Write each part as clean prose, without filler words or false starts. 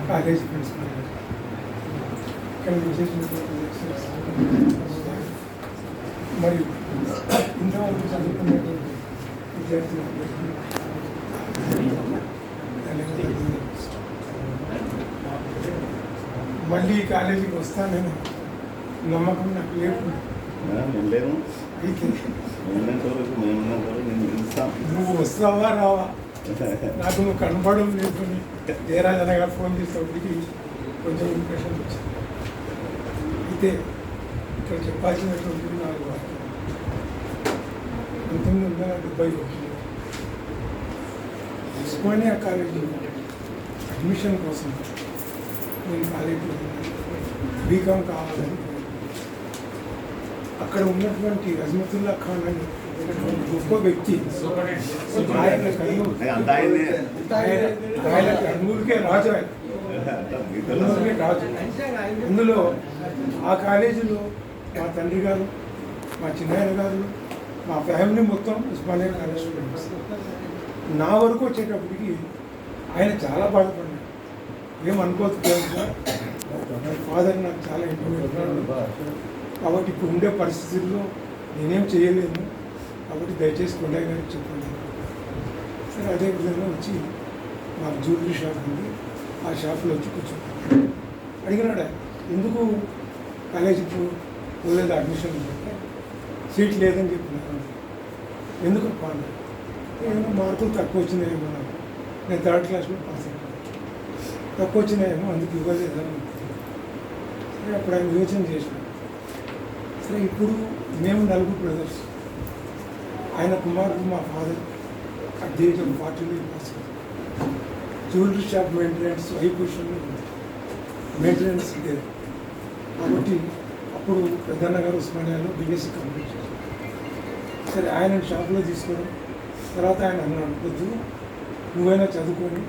College principal ఇక్కడ విశేషమైనటువంటి lecturers మరియు ఇంతవరకు చదువుకునేటువంటి విద్యార్థులు మళ్ళీ కాలేజీకి వస్తానని నమ్మకం నాకు లేదు. అయితే నువ్వు వస్తావా రావా నాకు నువ్వు కనపడడం లేదు అని జయరాజన గారు ఫోన్ చేసేప్పటికి కొంచెం ఇంప్రెషన్ వచ్చింది. అయితే ఇక్కడ చెప్పాల్సినటువంటి 4 వాక్యాలు 1971 ఉస్మానియా కాలేజీలో అడ్మిషన్ కోసం నేను కాలేజీలో బీకామ్ కావాలని అక్కడ ఉన్నటువంటి అజ్మతుల్లా ఖాన్ అని గొప్ప వ్యక్తి ఆయన కర్నూలుకే రాజు రాజు. అందులో ఆ కాలేజీలో మా తండ్రి గారు, మా చిన్నాయన గారు, మా ఫ్యామిలీ మొత్తం ఉస్మానియా కాలేజ్ స్టూడెంట్స్. నా వరకు వచ్చేటప్పటికి ఆయన చాలా బాధపడ్డాడు. ఏమనుకోవచ్చు, ఫాదర్ నాకు చాలా ఇంపార్టెంట్ కాబట్టి ఇప్పుడు ఉండే పరిస్థితుల్లో నేనేం చేయలేను కాబట్టి దయచేసి కొండయ్య గారికి చెప్పండి. సరే అదే విధంగా వచ్చి మాకు జ్యువెలరీ షాప్ ఉంది, ఆ షాప్లో వచ్చి కూర్చుంటాను. అడిగినాడు ఎందుకు కాలేజీకి పోలేదు అడ్మిషన్ అంటే సీట్ లేదని చెప్పినాను. ఎందుకు అన్నాడు. ఏమో మార్కులు తక్కువ వచ్చినాయేమో నాకు, నేను 3rd క్లాస్లో పాస్ అయ్యాను, తక్కువ వచ్చినాయేమో అందుకు ఇవ్వలేదని. సరే అప్పుడు ఆయన యోచన చేసినాడు. సరే ఇప్పుడు మేము 4 బ్రదర్స్, ఆయన కుమారుడు మా father at the age of 40 pass అయ్యారు. జ్యువెలరీ షాప్ మెయింటెనెన్స్ హై పొజిషన్లో ఉంది, మెయింటెనెన్స్ లేదు. కాబట్టి అప్పుడు పెద్దన్న గారు ఉస్మానియాలో బీఎస్సీ కంప్లీట్ చేశారు. సరే ఆయన షాప్లో తీసుకోవడం తర్వాత ఆయన అన్నాడు, వద్దు నువ్వైనా చదువుకొని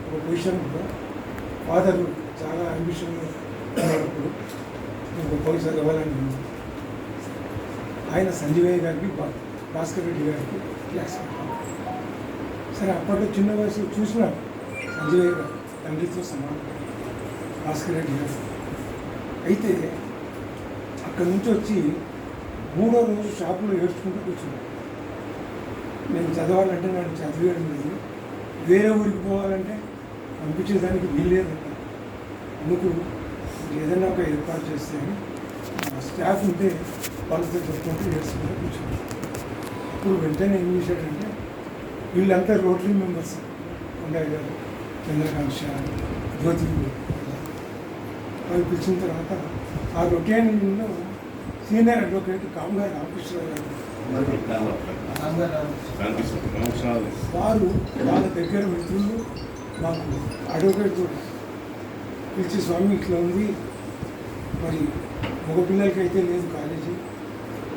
ఒక పొజిషన్ కూడా ఫాదర్ చాలా అంబిషన్గా ఉన్నప్పుడు నేను గొప్పగా చదవాలని. ఆయన సంజీవయ్య గారికి భాస్కర్ రెడ్డి గారికి క్లాస్ పెట్టాను. సరే అప్పట్లో చిన్న వయసులో చూసినాను సంజీవయ్య గారు తండ్రితో సమానం భాస్కర్ రెడ్డి గారు. అయితే అక్కడి నుంచి వచ్చి 3వ రోజు షాపులో ఏడ్చుకుంటూ కూర్చున్నాను. నేను చదవాలంటే నన్ను చదివేయడం లేదు, వేరే ఊరికి పోవాలంటే పంపించేదానికి వీల్లేదంట. అందుకు ఏదైనా ఒక ఏర్పాటు చేస్తే స్టాఫ్ ఉంటే వాళ్ళతో చెప్పుకుంటూ ఏడ్చుకుంటూ కూర్చున్నాను. అప్పుడు వెంటనే ఏం చేశాడంటే వీళ్ళంతా రోటరీ మెంబర్స్, కొండయ్య గారు, చంద్రకాంత్ షా, జ్యోతి వాళ్ళు పిలిచిన తర్వాత ఆ రొటేన్లో సీనియర్ అడ్వకేట్ కామగారు రామకృష్ణరావు గారు వారు వాళ్ళ దగ్గర మిత్రులు మాకు అడ్వకేట్ కూడా పిలిచి స్వామి ఇట్లా ఉంది, మరి మగపిల్లలకి అయితే లేదు కాలేజీ,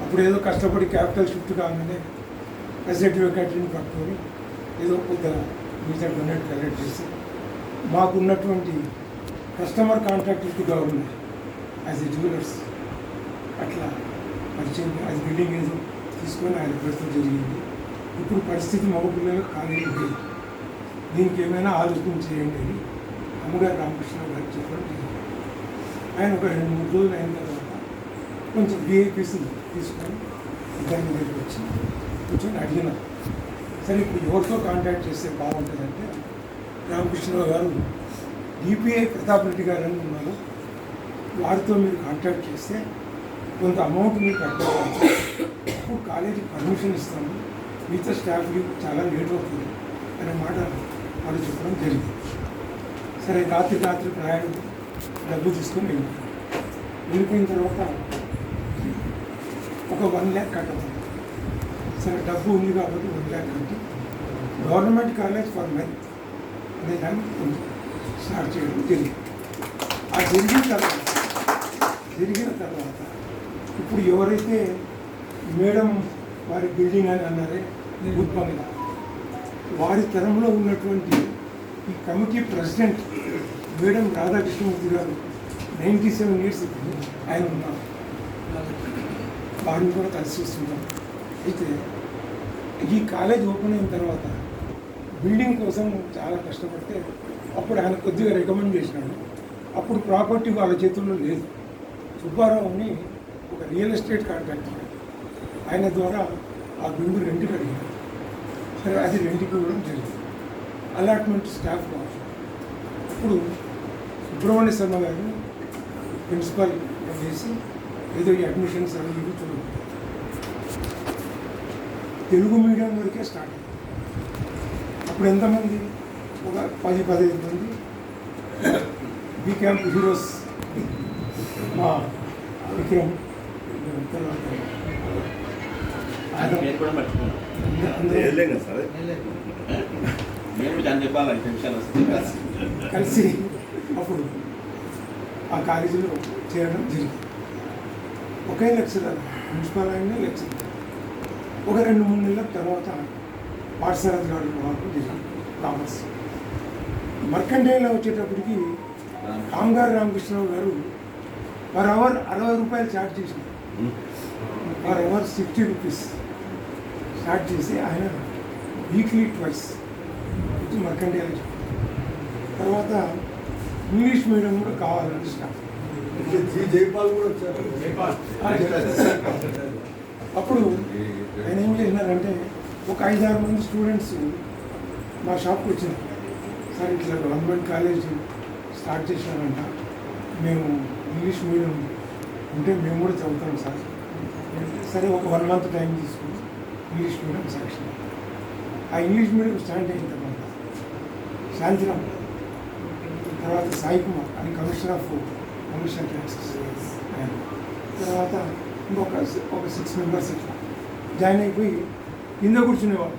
అప్పుడు ఏదో కష్టపడి క్యాపిటల్ షిఫ్ట్ కాగానే అసెటివ్ క్యాటరింగ్ పట్టుకొని ఏదో కొద్ద మిగతా డొనేట్ కలెక్ట్ చేసి మాకున్నటువంటి customer contact government as a jewellers అట్లా పరిచయం అది బిల్డింగ్ ఏదో తీసుకొని ఆయన ప్రస్తుతం జరిగింది. ఇప్పుడు పరిస్థితి మగపిల్లలకు కాలేజీ లేదు, దీనికి ఏమైనా ఆలోచన చేయండి అని అమ్మగారు రామకృష్ణ గారికి చెప్పడం జరిగింది. ఆయన ఒక 2-3 రోజులు అయిన తర్వాత కొంచెం విఐపీస్ తీసుకొని ఇద్దరి దగ్గరికి వచ్చి కూర్చొని అడిగినారు. సరే ఇప్పుడు ఎవరితో కాంటాక్ట్ చేస్తే బాగుంటుందంటే రామకృష్ణరావు గారు డిపిఐ ప్రతాప్ రెడ్డి గారు అని ఉన్నారు, వారితో మీరు కాంటాక్ట్ చేస్తే కొంత అమౌంట్ మీరు కట్టుకోవచ్చు, అప్పుడు కాలేజీకి పర్మిషన్ ఇస్తాము, మిగతా స్టాఫ్కి చాలా లేట్ అవుతుంది అనే మాట వాళ్ళు చెప్పడం జరిగింది. సరే రాత్రి ప్రయాణం డబ్బు తీసుకొని వెళ్ళిపోయిన తర్వాత ఒక 1 lakh కట్టాలి. సరే డబ్బు ఉంది కాబట్టి 1 lakh కట్టి గవర్నమెంట్ కాలేజ్ ఫర్ మెన్ అనే దాన్ని స్టార్ట్ చేయడం జరిగింది. ఆ జరిగిన తర్వాత ఇప్పుడు ఎవరైతే మేడం వారి బిల్డింగ్ అని అన్నారే భూత్బంగ్లా, వారి తరంలో ఉన్నటువంటి ఈ కమిటీ ప్రెసిడెంట్ మేడం రాధాకృష్ణమూర్తి గారు 97 years ఆయన ఉన్నారు, వారిని కూడా కలిసి వస్తున్నాం. అయితే ఈ కాలేజ్ ఓపెన్ అయిన తర్వాత బిల్డింగ్ కోసం చాలా కష్టపడితే అప్పుడు ఆయన కొద్దిగా రికమెండ్ చేసినాడు. అప్పుడు ప్రాపర్టీ వాళ్ళ చేతుల్లో లేదు. సుబ్బారావుని ఒక రియల్ ఎస్టేట్ కాంట్రాక్టర్ ఆయన ద్వారా ఆ బిల్డింగ్ రెంట్కి అడిగారు. సరే అది రెంట్కి ఇవ్వడం జరిగింది. అలాట్మెంట్ స్టాఫ్ కావచ్చు. ఇప్పుడు సుబ్రహ్మణ్య శర్మ గారు ప్రిన్సిపల్ చేసి ఏదో ఈ అడ్మిషన్స్ అవి ఇవి చూడండి. తెలుగు మీడియం వరకే స్టార్ట్ అయింది. అప్పుడు ఎంతమంది? ఒక 10-15 మంది బీ క్యాంప్ హీరోస్. మా విక్రమ్ కలిసి అప్పుడు ఆ కాలేజీలో చేరడం జరిగింది. ఒకే లెక్చరర్, మున్సిపల్ అయిన లెక్చరర్. ఒక 2-3 నెలల తర్వాత పాఠశాల గారు జరిగింది కామర్స్. మర్కండేలో వచ్చేటప్పటికి కామగారు రామకృష్ణరావు గారు పర్ అవర్ 60 రూపాయలు ఛార్జ్ చేసినారు. పర్ అవర్ 60 రూపీస్ స్టార్ట్ చేసి ఆయన వీక్లీ ట్వైస్ వచ్చి మర్కండేలో చెప్పారు. తర్వాత ఇంగ్లీష్ మీడియం కూడా కావాలని స్టార్ట్. జైపాల్ కూడా వచ్చారు. అప్పుడు ఆయన ఏం చేసినారంటే ఒక 5-6 మంది స్టూడెంట్స్ మా షాప్కి వచ్చినారు. సార్ ఇట్లా గవర్నమెంట్ కాలేజ్ స్టార్ట్ చేసినారంట, మేము ఇంగ్లీష్ మీడియం ఉంటే మేము కూడా చదువుతాం సార్. సరే ఒక 1 మంత్ టైం తీసుకుని ఇంగ్లీష్ మీడియం సెలక్షన్. ఆ ఇంగ్లీష్ మీడియం స్టార్ట్ అయిన తర్వాత శాంతిరామ్, తర్వాత సాయి కుమార్ అని కమిషనర్ ఆఫ్ కమిషన్ ట్యాక్సెస్, తర్వాత ఇంకొక 6 మెంబర్స్ ఇట్లా జాయిన్ అయిపోయి కింద కూర్చునేవాళ్ళు.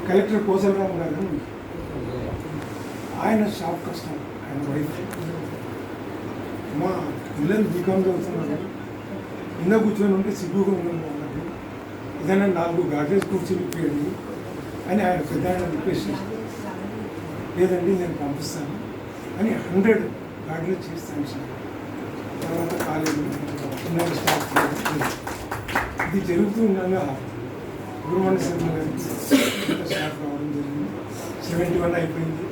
కలెక్టర్ కోసలరావు గారు ఆయన షాప్ కస్టమర్, ఆయన వైఫ్. మా పిల్లలు బీకామ్ చదువుతున్నారు, కింద కూర్చొని ఉంటే సిగ్గుగా ఉన్నట్టు ఏదైనా 4 గార్డెన్స్ కూర్చొని పోయింది అని ఆయన పెద్ద ఆయన రిక్వెస్ట్ చేశారు. లేదండి నేను పంపిస్తాను అని 100 గార్డెన్స్ చేస్తాను సార్. తర్వాత కాలేజీ చిన్న స్టాఫ్ ఇది జరుగుతూ ఉండగా సుబ్రహ్మణ్య శర్మ గారికి స్టాఫ్ రావడం జరిగింది. 71 అయిపోయింది,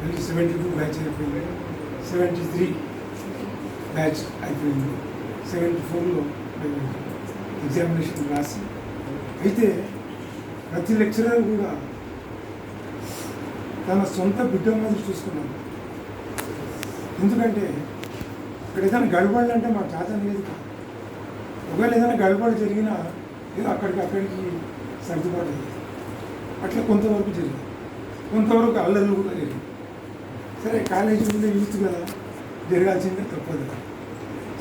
మళ్ళీ 72 బ్యాచ్ అయిపోయింది, 73 బ్యాచ్ అయిపోయింది, 74లో ఎగ్జామినేషన్ రాసి. అయితే ప్రతి లెక్చరర్ కూడా తన సొంత బిడ్డ మీద చూసుకున్నాను. ఎందుకంటే ఇక్కడ ఏదైనా గడబడులు అంటే మాకు చేత లేదు కాదు. ఒకవేళ ఏదైనా గడబడి జరిగినా ఏదో అక్కడికి సర్దుబాటు అయ్యింది. అట్లా కొంతవరకు జరిగింది, కొంతవరకు అల్లర్లు కూడా జరిగింది. సరే కాలేజీలో యూత్ కదా, జరగాల్సిందే తప్పదు.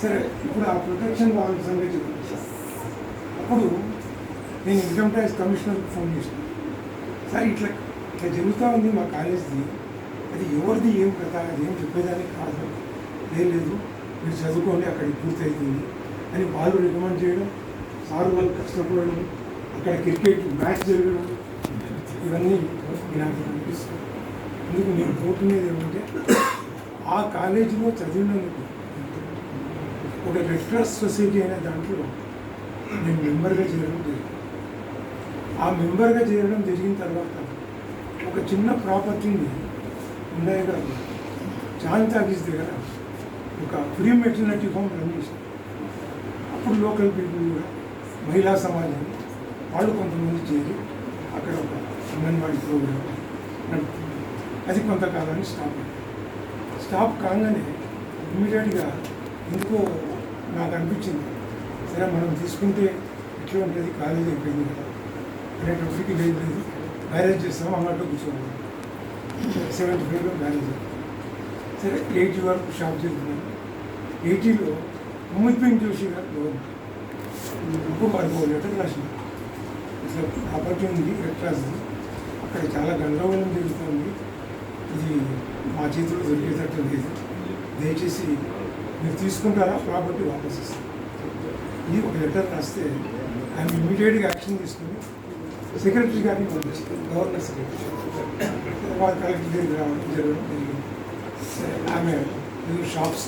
సరే ఇప్పుడు ఆ ప్రొటెక్షన్ వాళ్ళ సంగతి చెప్తాను. అప్పుడు నేను ఇన్కమ్ ట్యాక్స్ కమిషనర్కి ఫోన్ చేశాను. సార్ ఇట్లా జరుగుతూ ఉంది మా కాలేజీది, అది ఎవరిది ఏం కదా, అది ఏం చెప్పేదానికి కాదు, లేదు మీరు చదువుకోండి అక్కడికి పూర్తి అవుతుంది అని వాళ్ళు రికమెండ్ చేయడం, సార్ వాళ్ళు కష్టపడడం, అక్కడ క్రికెట్ మ్యాచ్ జరగడం, ఇవన్నీ నాకు అనిపిస్తుంది. ఎందుకు నేను కోరుకునేది ఏమంటే ఆ కాలేజీలో చదివినందుకు ఒక రెడ్ క్రాస్ సొసైటీ అనే దాంట్లో నేను మెంబర్గా చేరడం జరిగింది. ఆ మెంబర్గా చేరడం జరిగిన తర్వాత ఒక చిన్న ప్రాపర్టీని ఉండయ్య గారు జాన్ టాకీస్ దగ్గర ఒక ఫ్రీ మెటర్నిటీ హోమ్ రన్ చేశారు. అప్పుడు లోకల్ పీపుల్ కూడా మహిళా సమాజం వాళ్ళు కొంతమంది చేరి అక్కడ ఒక అంగన్వాడీ ప్రోగ్రామ్ నడుపుతుంది. అది కొంతకాలానికి స్టాప్ కాగానే ఇమ్మీడియట్గా ఎందుకో నాకు అనిపించింది, సరే మనం తీసుకుంటే ఎట్లా ఉంటుంది, కాలేజ్ అయిపోయింది కదా అనేటప్పటికి లేదు మ్యారేజ్ చేస్తాము అన్నట్టు కూర్చోవాలి. 75లో మ్యారేజ్. సరే 80 వరకు షాప్ చేస్తున్నాను. 80లో మోహిత్ జోషి గారు గవర్నమెంట్ ఇప్పుడు వారికి లెటర్ రాసింది, ఇట్లా ప్రాపర్టీ ఉంది రెడ్ క్లాస్ది, అక్కడ చాలా గందరగోళం జరుగుతుంది, ఇది మా చేతిలో దొరికేటట్టు లేదు, దయచేసి మీరు తీసుకుంటారా ప్రాపర్టీ వాపస్ ఇస్తాం. ఇది ఒక లెటర్ రాస్తే ఆయన ఇమ్మీడియట్గా యాక్షన్ తీసుకుని సెక్రటరీ గారిని పంపించారు, గవర్నర్ సెక్రటరీ. వారి కలెక్టర్ దగ్గరికి రావడం జరగడం జరిగింది. ఆమె ఏదో షాప్స్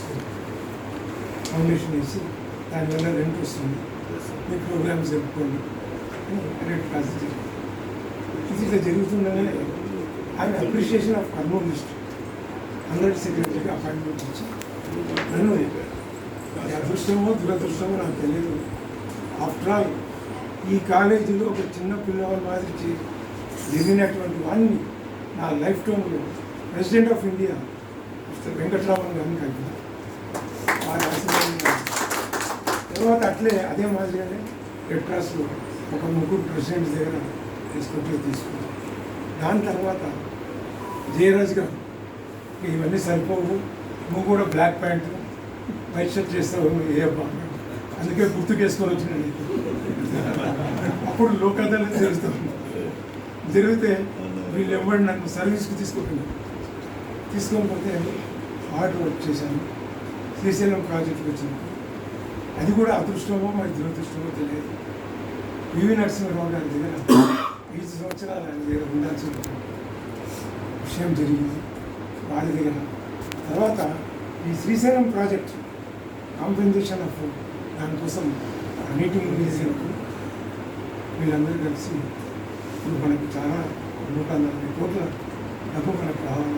ఫౌండేషన్ వేసి దానివల్ల రెంట్ వస్తుంది, మీ ప్రోగ్రామ్స్ జరుపుకోండి అని రెడ్ క్రాస్ జరిగింది. ఇది ఇట్లా జరుగుతుందనే ఆయన అప్రిషియేషన్ ఆఫ్ కర్నూలు డిస్ట్రిక్ట్ అంగడి సెక్రటరీకి అపాయింట్మెంట్ ఇచ్చి నన్ను అది అదృష్టమో దురదృష్టమో నాకు తెలియదు. ఆఫ్టర్ ఆల్ ఈ కాలేజీలో ఒక చిన్న పిల్లవాడి మాదిరి జరిగినటువంటి వాడిని నా లైఫ్ టైంలో president of India mister Venkatraman గారిని కలిగిన వారి ఆశీర్వాదం. తర్వాత అట్లే అదే మాదిరిగానే రెడ్ క్రాస్లో ఒక ముగ్గురు ప్రెసిడెంట్స్ దగ్గర తీసుకున్నాను. దాని తర్వాత జయరాజ్ గారు ఇవన్నీ సరిపోవు, నువ్వు కూడా బ్లాక్ ప్యాంట్ వైట్ షర్ట్ చేస్తావు ఏ అబ్బా అన్నాడు. అందుకే గుర్తుకేసుకొని వచ్చినాడు. అప్పుడు లోకథలు జరిగితే వీళ్ళు ఎవరు నన్ను సర్వీస్కి తీసుకొని పోతే హార్డ్ వర్క్ చేశాను. శ్రీశైలం ప్రాజెక్టుకి వచ్చినప్పుడు అది కూడా అదృష్టమో మరి దురదృష్టమో తెలియదు. పివి నరసింహరావు గారి దగ్గర 5 సంవత్సరాలు ఆయన దగ్గర ఉండాల్సిన విషయం జరిగింది వాడి దగ్గర. తర్వాత ఈ శ్రీశైలం ప్రాజెక్ట్ కాంపెన్సేషన్ ఆఫ్ దానికోసం మీటింగ్ చేసినప్పుడు వీళ్ళందరూ కలిసి ఇప్పుడు మనకి చాలా 140 కోట్ల డబ్బు మనకు కావాలి,